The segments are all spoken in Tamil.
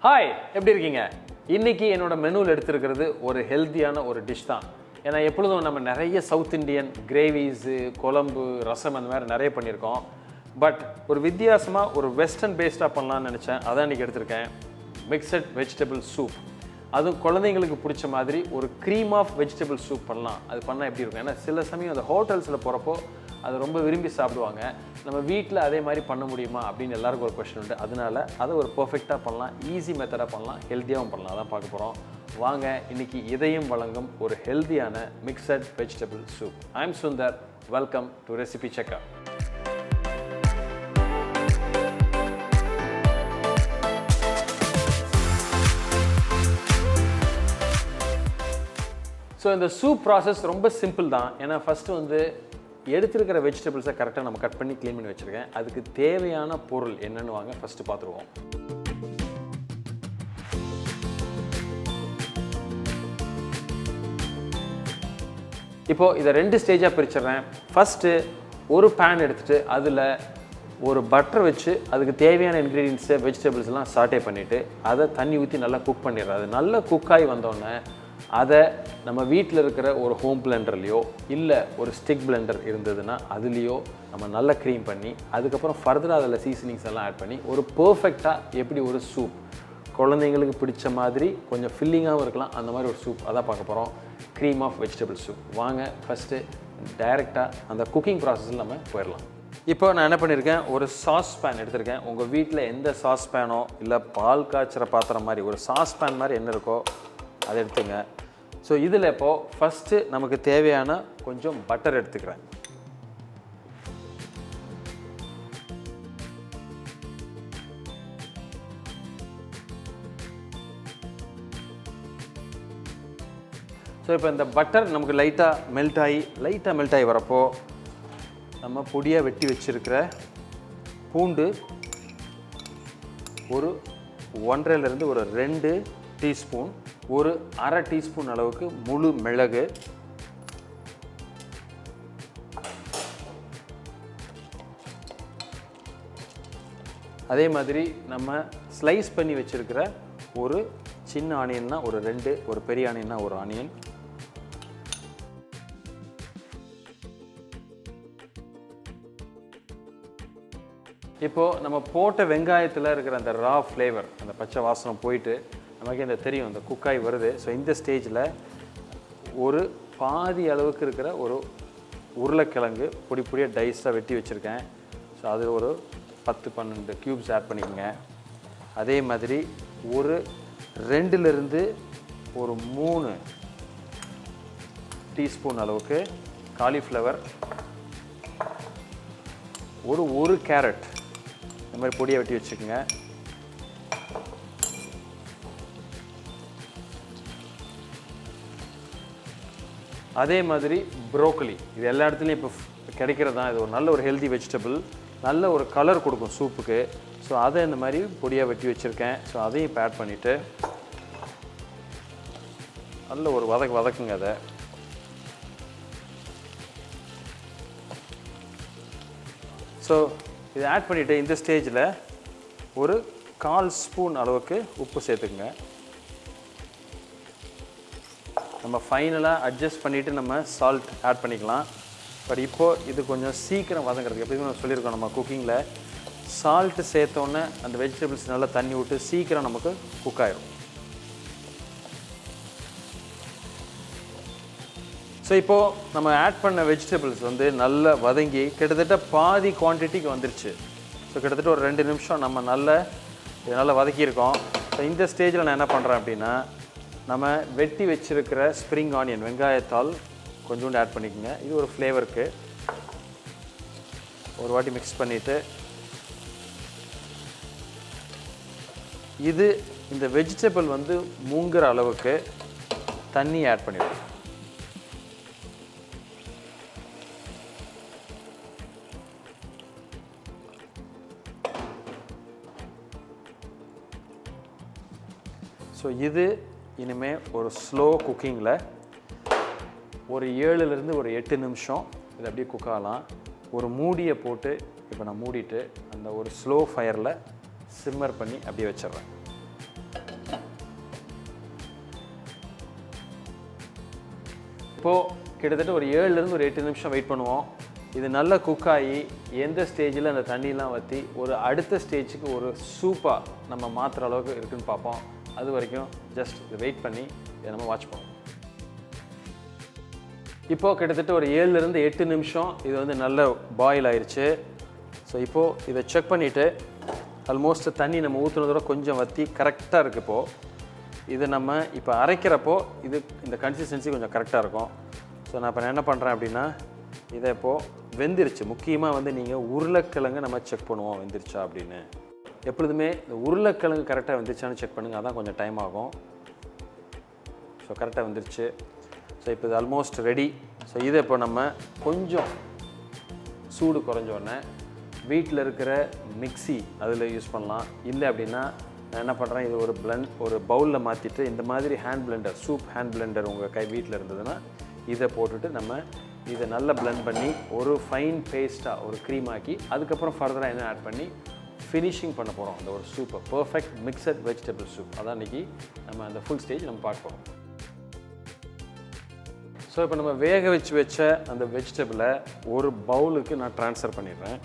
ஹாய், எப்படி இருக்கீங்க? இன்னைக்கு என்னோட மெனுவில் எடுத்துருக்கிறது ஒரு ஹெல்த்தியான ஒரு டிஷ் தான். ஏன்னா எப்பொழுதும் நம்ம நிறைய சவுத் இண்டியன் கிரேவிஸு, குழம்பு, ரசம் அந்த மாதிரி நிறைய பண்ணியிருக்கோம். பட் ஒரு வித்தியாசமாக ஒரு வெஸ்டர்ன் பேஸ்டாக பண்ணலான்னு நினச்சேன். அதான் இன்றைக்கி எடுத்திருக்கேன். Mixed vegetable soup. அதுவும் குழந்தைங்களுக்கு பிடிச்ச மாதிரி ஒரு க்ரீம் ஆஃப் வெஜிடபிள் சூப் பண்ணலாம். அது பண்ணால் எப்படி இருக்கும்? ஏன்னா சில சமயம் அந்த ஹோட்டல்ஸில் போகிறப்போ அது ரொம்ப விரும்பி சாப்பிடுவாங்க. நம்ம வீட்டில் அதே மாதிரி பண்ண முடியுமா அப்படின்னு எல்லாருக்கும் ஒரு கொஸ்டின் உண்டு. அதனால அதை ஒரு பர்ஃபெக்டாக பண்ணலாம், ஈஸி மெத்தடாக பண்ணலாம், ஹெல்த்தியாகவும் பண்ணலாம். அதான் பார்க்க போகிறோம். வாங்க, இன்றைக்கி இதயம் வழங்கும் ஒரு ஹெல்த்தியான mixed vegetable soup. I am Sundar. Welcome to Recipecheckr. So இந்த சூப் ப்ராசஸ் ரொம்ப சிம்பிள் தான். ஏன்னா ஃபஸ்ட்டு வந்து எடுத்துருக்கிற வெஜிடபிள்ஸை கரெக்டாக நம்ம கட் பண்ணி க்ளீன் பண்ணி வச்சுருக்கேன். அதுக்கு தேவையான பொருள் என்னென்னு வாங்க ஃபஸ்ட்டு பார்த்துருவோம். இப்போது இதை 2 ஸ்டேஜாக பிரிச்சிடுறேன். ஃபஸ்ட்டு ஒரு பேன் எடுத்துகிட்டு அதில் ஒரு பட்டர் வச்சு அதுக்கு தேவையான இன்க்ரீடியன்ஸு வெஜிடபிள்ஸ்லாம் சாட்டே பண்ணிவிட்டு அதை தண்ணி ஊற்றி நல்லா குக் பண்ணிடுறேன். அது நல்லா குக்காகி வந்தோடனே அதை நம்ம வீட்டில் இருக்கிற ஒரு ஹோம் பிளெண்டர்லையோ இல்லை ஒரு ஸ்டிக் பிளெண்டர் இருந்ததுன்னா அதுலேயோ நம்ம நல்லா க்ரீம் பண்ணி அதுக்கப்புறம் ஃபர்தராக அதில் சீசனிங்ஸ் எல்லாம் ஆட் பண்ணி ஒரு பர்ஃபெக்டாக எப்படி ஒரு சூப் குழந்தைங்களுக்கு பிடிச்ச மாதிரி கொஞ்சம் ஃபில்லிங்காகவும் இருக்கலாம், அந்த மாதிரி ஒரு சூப் அதான் பார்க்க போகிறோம். Cream of vegetable soup. வாங்க ஃபஸ்ட்டு டைரெக்டாக அந்த குக்கிங் ப்ராசஸில் நம்ம போயிடலாம். இப்போ நான் என்ன பண்ணியிருக்கேன், ஒரு சாஸ் பேன் எடுத்திருக்கேன். உங்கள் வீட்டில் எந்த சாஸ் பேனோ இல்லை பால் காய்ச்சுற பாத்திரம் மாதிரி ஒரு சாஸ் பேன் மாதிரி என்ன இருக்கோ அதை எடுத்துங்க. ஸோ இதில் இப்போது ஃபஸ்ட்டு நமக்கு தேவையான கொஞ்சம் பட்டர் எடுத்துக்கிறேன். ஸோ இப்போ இந்த பட்டர் நமக்கு லைட்டாக மெல்ட் ஆகி வரப்போ நம்ம பொடியாக வெட்டி வச்சுருக்கிற பூண்டு ஒரு 1.5லேருந்து ஒரு 2 டீஸ்பூன், ஒரு 1/2 டீஸ்பூன் அளவுக்கு முழு மிளகு, அதே மாதிரி நம்ம ஸ்லைஸ் பண்ணி வச்சுருக்கிற ஒரு சின்ன ஆனியன்னா ஒரு 2, ஒரு பெரிய ஆனியன்னா ஒரு ஆனியன், இப்போது நம்ம போட்ட வெங்காயத்தில் இருக்கிற அந்த ரா ஃப்ளேவர், அந்த பச்சை வாசனம் போயிட்டு நமக்கு இந்த தெரியும், இந்த குக்காய் வருது. ஸோ இந்த ஸ்டேஜில் ஒரு பாதி அளவுக்கு இருக்கிற ஒரு உருளைக்கிழங்கு பொடியாக டைஸாக வெட்டி வச்சுருக்கேன். ஸோ அது ஒரு 10-12 க்யூப்ஸ் ஆட் பண்ணிக்கோங்க. அதே மாதிரி ஒரு 2லேருந்து ஒரு 3 டீஸ்பூன் அளவுக்கு காலிஃப்ளவர், ஒரு கேரட் இந்த மாதிரி பொடியாக வெட்டி வச்சுக்கோங்க. அதே மாதிரி ப்ரோக்கலி, இது எல்லா இடத்துலையும் இப்போ கிடைக்கிறது தான். இது ஒரு நல்ல ஒரு ஹெல்தி வெஜிடபிள், நல்ல ஒரு கலர் கொடுக்கும் சூப்புக்கு. ஸோ அதை இந்த மாதிரி பொடியாக வெட்டி வச்சுருக்கேன். ஸோ அதையும் இப்போ ஆட் பண்ணிவிட்டு நல்ல ஒரு வதக்குங்க. அதை ஸோ இதை ஆட் பண்ணிவிட்டு இந்த ஸ்டேஜில் ஒரு 1/4 ஸ்பூன் அளவுக்கு உப்பு சேர்த்துக்குங்க. நம்ம ஃபைனலாக அட்ஜஸ்ட் பண்ணிவிட்டு நம்ம சால்ட் ஆட் பண்ணிக்கலாம். பட் இப்போது இது கொஞ்சம் சீக்கிரம் வதங்கிறதுக்கு எப்படின்னு நம்ம சொல்லியிருக்கோம், நம்ம குக்கிங்கில் சால்ட்டு சேர்த்தோன்னே அந்த வெஜிடபிள்ஸ் நல்லா தண்ணி விட்டு சீக்கிரம் நமக்கு குக் ஆகிடும். ஸோ இப்போது நம்ம ஆட் பண்ண வெஜிடபிள்ஸ் வந்து நல்லா வதங்கி கிட்டத்தட்ட பாதி குவான்டிட்டிக்கு வந்துருச்சு. ஸோ கிட்டத்தட்ட ஒரு 2 நிமிஷம் நம்ம நல்லா வதக்கியிருக்கோம். ஸோ இந்த ஸ்டேஜில் நான் என்ன பண்ணுறேன் அப்படின்னா, நம்ம வெட்டி வச்சுருக்கிற ஸ்ப்ரிங் ஆனியன் வெங்காயத்தால் கொஞ்சோண்டு ஆட் பண்ணிக்கோங்க. இது ஒரு ஃப்ளேவருக்கு ஒரு வாட்டி மிக்ஸ் பண்ணிவிட்டு இது இந்த வெஜிடபிள் வந்து மூங்குற அளவுக்கு தண்ணி ஆட் பண்ணிடுவோம். ஸோ இது இனிமேல் ஒரு ஸ்லோ குக்கிங்கில் ஒரு 7லேருந்து ஒரு 8 நிமிஷம் இது அப்படியே குக் ஆகலாம். ஒரு மூடியை போட்டு இப்போ நான் மூடிட்டு அந்த ஒரு ஸ்லோ ஃபயரில் சிம்மர் பண்ணி அப்படியே வச்சிடுறேன். இப்போது கிட்டத்தட்ட ஒரு 7லேருந்து ஒரு 8 நிமிஷம் வெயிட் பண்ணுவோம். இது நல்லா குக் ஆகி எந்த ஸ்டேஜில் அந்த தண்ணியெலாம் வற்றி ஒரு அடுத்த ஸ்டேஜுக்கு ஒரு சூப்பாக நம்ம மாற்றுற அளவுக்கு இருக்குதுன்னு பார்ப்போம். அது வரைக்கும் ஜஸ்ட் இதை வெயிட் பண்ணி இதை நம்ம வாட்ச் பண்ணுவோம். இப்போது கிட்டத்தட்ட ஒரு 7லேருந்து 8 நிமிஷம் இது வந்து நல்ல பாயில் ஆயிடுச்சு. ஸோ இப்போது இதை செக் பண்ணிவிட்டு ஆல்மோஸ்ட் தண்ணி நம்ம ஊற்றுனதோட கொஞ்சம் வற்றி கரெக்டாக இருக்குது. இப்போது இது நம்ம இப்போ அரைக்கிறப்போ இந்த கன்சிஸ்டன்சி கொஞ்சம் கரெக்டாக இருக்கும். ஸோ நான் இப்போ என்ன பண்ணுறேன் அப்படின்னா இதை இப்போது வெந்துருச்சு. முக்கியமாக வந்து நீங்கள் உருளைக்கிழங்கு நம்ம செக் பண்ணுவோம் வெந்துருச்சா அப்படின்னு. எப்பொழுதுமே இந்த உருளைக்கிழங்கு கரெக்டாக வெந்துருச்சான்னு செக் பண்ணுங்கள், அதான் கொஞ்சம் டைம் ஆகும். ஸோ கரெக்டாக வெந்துருச்சு. ஸோ இப்போ இது ஆல்மோஸ்ட் ரெடி. ஸோ இதை இப்போ நம்ம கொஞ்சம் சூடு குறைஞ்சோடனே வீட்டில் இருக்கிற மிக்ஸி அதில் யூஸ் பண்ணலாம். இல்லை அப்படின்னா நான் என்ன பண்ணுறேன், இது ஒரு பவுலில் மாற்றிட்டு இந்த மாதிரி hand Blender, soup hand Blender உங்கள் வீட்டில் இருந்ததுன்னா இதை போட்டுட்டு நம்ம இதை நல்லா பிளெண்ட் பண்ணி ஒரு ஃபைன் பேஸ்ட்டாக ஒரு க்ரீம் ஆக்கி அதுக்கப்புறம் ஃபர்தராக என்ன ஆட் பண்ணி ஃபினிஷிங் பண்ண போகிறோம். அந்த ஒரு சூப்பை பர்ஃபெக்ட் மிக்சட் வெஜிடபிள் சூப். அதான் இன்றைக்கி நம்ம அந்த ஃபுல் ஸ்டேஜ் நம்ம பார்க்க போகிறோம். ஸோ இப்போ நம்ம வேக வச்ச அந்த வெஜிடபிளை ஒரு பவுலுக்கு நான் ட்ரான்ஸ்ஃபர் பண்ணிடுறேன்.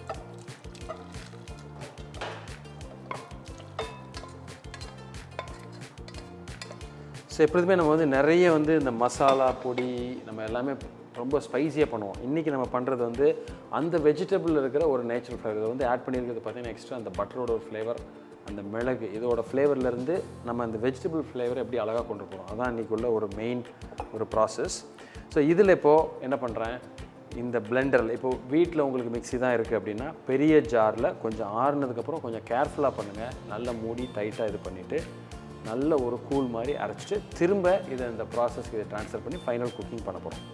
ஸோ எப்பொழுதுமே நம்ம வந்து நிறைய வந்து இந்த மசாலா பொடி நம்ம எல்லாமே ரொம்ப ஸ்பைஸியாக பண்ணுவோம். இன்றைக்கி நம்ம பண்ணுறது வந்து அந்த வெஜிடபிளில் இருக்கிற ஒரு நேச்சுரல் ஃப்ளேவர். இதை வந்து ஆட் பண்ணியிருக்கிறது பார்த்திங்கன்னா எக்ஸ்ட்ரா அந்த பட்டரோட ஒரு ஃப்ளேவர், அந்த மிளகு இதோட ஃப்ளேவர்லேருந்து நம்ம அந்த வெஜிடபிள் ஃப்ளேவர் எப்படி அழகாக கொண்டு போகிறோம். அதான் இன்றைக்கி உள்ள ஒரு மெயின் ஒரு ப்ராசஸ். ஸோ இதில் இப்போது என்ன பண்ணுறேன், இந்த பிளெண்டரில் இப்போது வீட்டில் உங்களுக்கு மிக்ஸி தான் இருக்குது அப்படின்னா பெரிய ஜாரில் கொஞ்சம் ஆறுனதுக்கப்புறம் கொஞ்சம் கேர்ஃபுல்லாக பண்ணுங்கள். நல்லா மூடி டைட்டாக இது பண்ணிவிட்டு நல்ல ஒரு கூழ் மாதிரி அரைச்சிட்டு திரும்ப இதை இந்த ப்ராசஸ்க்கு இதை ட்ரான்ஸ்ஃபர் பண்ணி ஃபைனல் குக்கிங் பண்ண போகிறோம்.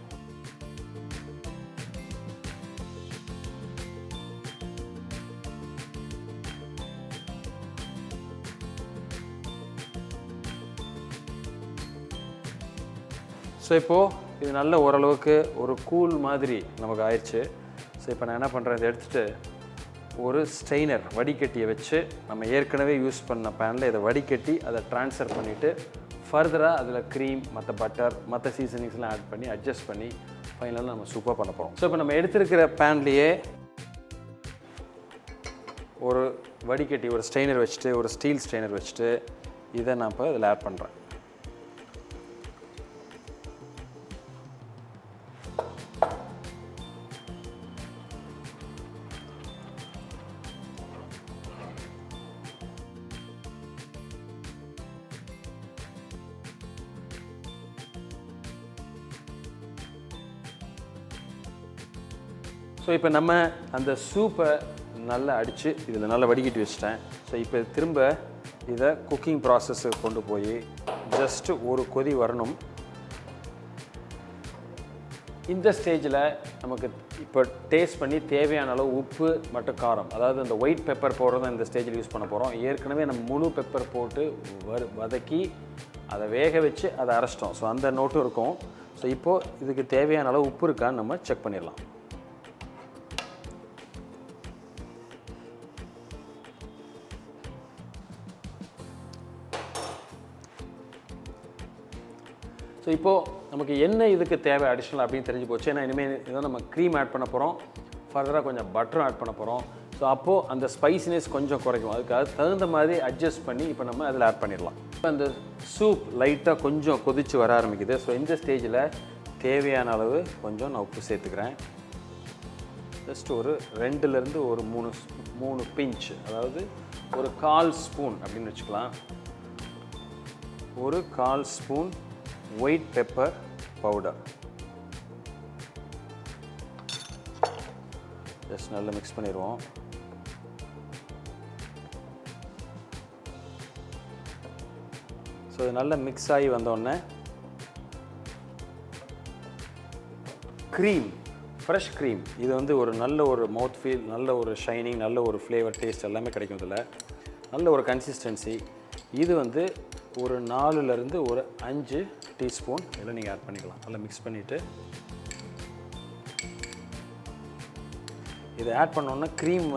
ஸோ இப்போது இது நல்ல ஓரளவுக்கு ஒரு கூழ் மாதிரி நமக்கு ஆயிடுச்சு. ஸோ இப்போ நான் என்ன பண்ணுறேன், இதை எடுத்துகிட்டு ஒரு ஸ்ட்ரெயினர் வடிகட்டியை வச்சு நம்ம ஏற்கனவே யூஸ் பண்ண பேனில் இதை வடிகட்டி அதை ட்ரான்ஸ்ஃபர் பண்ணிவிட்டு ஃபர்தராக அதில் க்ரீம் மற்ற பட்டர் மற்ற சீசனிங்ஸ்லாம் ஆட் பண்ணி அட்ஜஸ்ட் பண்ணி ஃபைனலாக நம்ம சூப்பராக பண்ண போகிறோம். ஸோ இப்போ நம்ம எடுத்துருக்கிற பேன்லேயே ஒரு வடிகட்டி ஒரு ஸ்ட்ரெயினர் வச்சுட்டு ஒரு ஸ்டீல் ஸ்ட்ரெயினர் வச்சுட்டு இதை நான் இப்போ இதில் ஆட் பண்ணுறேன். ஸோ இப்போ நம்ம அந்த சூப்பை நல்லா அடித்து இதில் நல்லா வடிகட்டி வச்சிட்டேன். ஸோ இப்போ திரும்ப இதை குக்கிங் ப்ராசஸுக்கு கொண்டு போய் ஜஸ்ட்டு ஒரு கொதி வரணும். இந்த ஸ்டேஜில் நமக்கு இப்போ டேஸ்ட் பண்ணி தேவையான அளவு உப்பு மற்றும் காரம், அதாவது அந்த ஒயிட் பெப்பர் பவுடர் தான் இந்த ஸ்டேஜில் யூஸ் பண்ண போகிறோம். ஏற்கனவே நம்ம முழு பெப்பர் போட்டு வதக்கி அதை வேக வச்சு அதை அரைச்சிட்டோம். ஸோ அந்த நோட்டும் இருக்கும். ஸோ இப்போது இதுக்கு தேவையான அளவு உப்பு இருக்கான்னு நம்ம செக் பண்ணிடலாம். ஸோ இப்போது நமக்கு என்ன இதுக்கு தேவை அடிஷ்னல் அப்படின்னு தெரிஞ்சு போச்சு. ஏன்னா இனிமேல் இதை நம்ம க்ரீம் ஆட் பண்ண போகிறோம், ஃபர்தராக கொஞ்சம் பட்டரும் ஆட் பண்ண போகிறோம். ஸோ அப்போது அந்த ஸ்பைசினஸ் கொஞ்சம் குறைக்கும். அதுக்கு தகுந்த மாதிரி அட்ஜஸ்ட் பண்ணி இப்போ நம்ம அதில் ஆட் பண்ணிடலாம். இப்போ அந்த சூப் லைட்டாக கொஞ்சம் கொதித்து வர ஆரம்பிக்குது. ஸோ இந்த ஸ்டேஜில் தேவையான அளவு கொஞ்சம் நான் உப்பு சேர்த்துக்கிறேன். ஜஸ்ட் ஒரு 2லேருந்து ஒரு 3 பிஞ்ச், அதாவது ஒரு 1/4 ஸ்பூன் அப்படின்னு வச்சுக்கலாம். ஒரு 1/4 spoon white pepper powder just நல்லா மிக்ஸ் பண்ணிடுவோம். ஸோ இது நல்லா மிக்ஸ் ஆகி வந்தோடனே க்ரீம், ஃப்ரெஷ் க்ரீம், இது வந்து ஒரு நல்ல ஒரு மவுத் ஃபீல், நல்ல ஒரு ஷைனிங், நல்ல ஒரு ஃப்ளேவர், டேஸ்ட் எல்லாமே கிடைக்கும். இதில் நல்ல ஒரு கன்சிஸ்டன்சி. இது வந்து ஒரு 4லேருந்து ஒரு 5 டீஸ்பூன் இதில் நீங்கள் ஆட் பண்ணிக்கலாம். நல்லா மிக்ஸ் பண்ணிவிட்டு இதை ஆட் பண்ணோன்னா க்ரீம்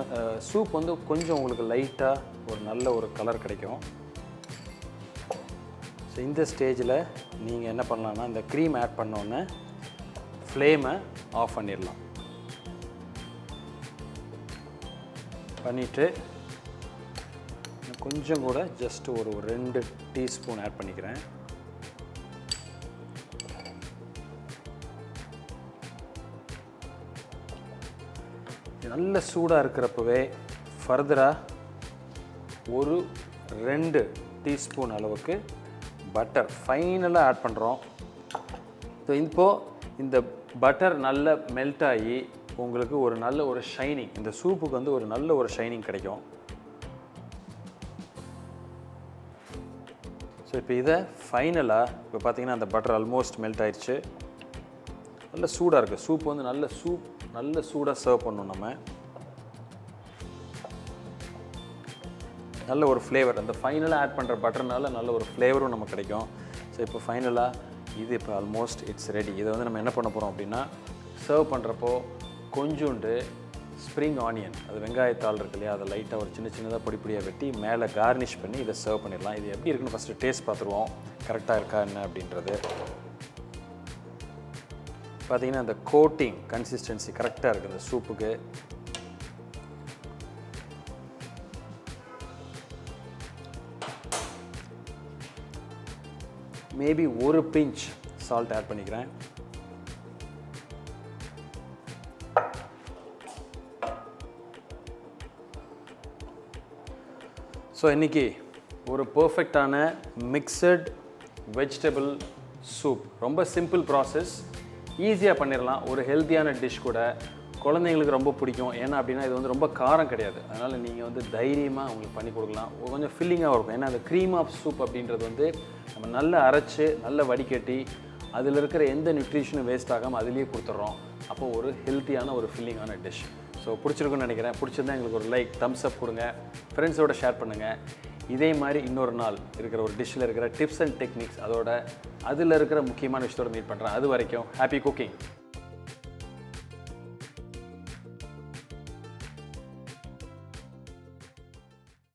சூப் வந்து கொஞ்சம் உங்களுக்கு லைட்டாக ஒரு நல்ல ஒரு கலர் கிடைக்கும். ஸோ இந்த ஸ்டேஜில் நீங்கள் என்ன பண்ணலான்னா இந்த க்ரீம் ஆட் பண்ணோன்னே ஃப்ளேமை ஆஃப் பண்ணிடலாம். பண்ணிவிட்டு கொஞ்சம் கூட ஜஸ்ட் ஒரு 2 டீஸ்பூன் ஆட் பண்ணிக்கிறேன். நல்ல சூடாக இருக்கிறப்பவே ஃபர்தராக ஒரு 2 டீஸ்பூன் அளவுக்கு பட்டர் ஃபைனலாக ஆட் பண்ணுறோம். ஸோ இப்போது இந்த பட்டர் நல்லா மெல்ட் ஆகி உங்களுக்கு ஒரு நல்ல ஒரு ஷைனிங், இந்த சூப்புக்கு வந்து ஒரு நல்ல ஒரு ஷைனிங் கிடைக்கும். ஸோ இப்போ இதை ஃபைனலாக இப்போ பார்த்தீங்கன்னா அந்த பட்டர் ஆல்மோஸ்ட் மெல்ட் ஆயிடுச்சு. நல்ல சூடாக இருக்குது. சூப் வந்து நல்ல சூடாக சர்வ் பண்ணணும். நம்ம நல்ல ஒரு ஃப்ளேவர், அந்த ஃபைனலாக ஆட் பண்ணுற பட்டர்னால நல்ல ஒரு ஃப்ளேவரும் நமக்கு கிடைக்கும். ஸோ இப்போ ஃபைனலாக இது இப்போ ஆல்மோஸ்ட் இட்ஸ் ரெடி. இதை வந்து நம்ம என்ன பண்ண போகிறோம் அப்படின்னா, சர்வ் பண்ணுறப்போ கொஞ்சோண்டு ஸ்ப்ரிங் ஆனியன், அது வெங்காயத்தாள் இருக்கு இல்லையா, அதை லைட்டாக ஒரு சின்னதாக பொடியாக வெட்டி மேலே கார்னிஷ் பண்ணி இதை சர்வ் பண்ணிடலாம். இது எப்படி இருக்குன்னு ஃபஸ்ட்டு டேஸ்ட் பார்த்துருவோம், கரெக்டாக இருக்கா என்ன அப்படின்றது. பார்த்தீங்கன்னா அந்த கோட்டிங் கன்சிஸ்டன்சி கரெக்டாக இருக்குது இந்த சூப்புக்கு. மேபி ஒரு பிஞ்ச் சால்ட் ஆட் பண்ணிக்கிறேன். ஸோ இன்றைக்கி ஒரு பர்ஃபெக்டான மிக்சட் வெஜிடபிள் சூப், ரொம்ப சிம்பிள் ப்ராசஸ், ஈஸியாக பண்ணிடலாம். ஒரு ஹெல்த்தியான டிஷ் கூட, குழந்தைங்களுக்கு ரொம்ப பிடிக்கும். ஏன்னா அப்படின்னா இது வந்து ரொம்ப காரம் கிடையாது, அதனால் நீங்கள் வந்து தைரியமாக உங்களுக்கு பண்ணி கொடுக்கலாம். கொஞ்சம் ஃபில்லிங்காக இருக்கும். ஏன்னா அந்த க்ரீம் ஆஃப் சூப் அப்படின்றது வந்து நம்ம நல்லா அரைச்சி நல்லா வடிகட்டி அதில் இருக்கிற எந்த நியூட்ரிஷனும் வேஸ்ட் ஆகாமல் அதிலேயே கொடுத்துட்றோம். அப்போது ஒரு ஹெல்த்தியான ஒரு ஃபில்லிங்கான டிஷ். ஸோ பிடிச்சிருக்குன்னு நினைக்கிறேன். பிடிச்சிருந்தா எங்களுக்கு ஒரு லைக், தம்ஸ் அப் கொடுங்க, ஃப்ரெண்ட்ஸோட ஷேர் பண்ணுங்கள். இதே மாதிரி இன்னொரு நாள் இருக்கிற ஒரு டிஷ்ஷில் இருக்கிற டிப்ஸ் அண்ட் டெக்னிக்ஸ், அதில் இருக்கிற முக்கியமான விஷயத்தோடு மீட் பண்ணுறேன். அது வரைக்கும் ஹாப்பி குக்கிங்.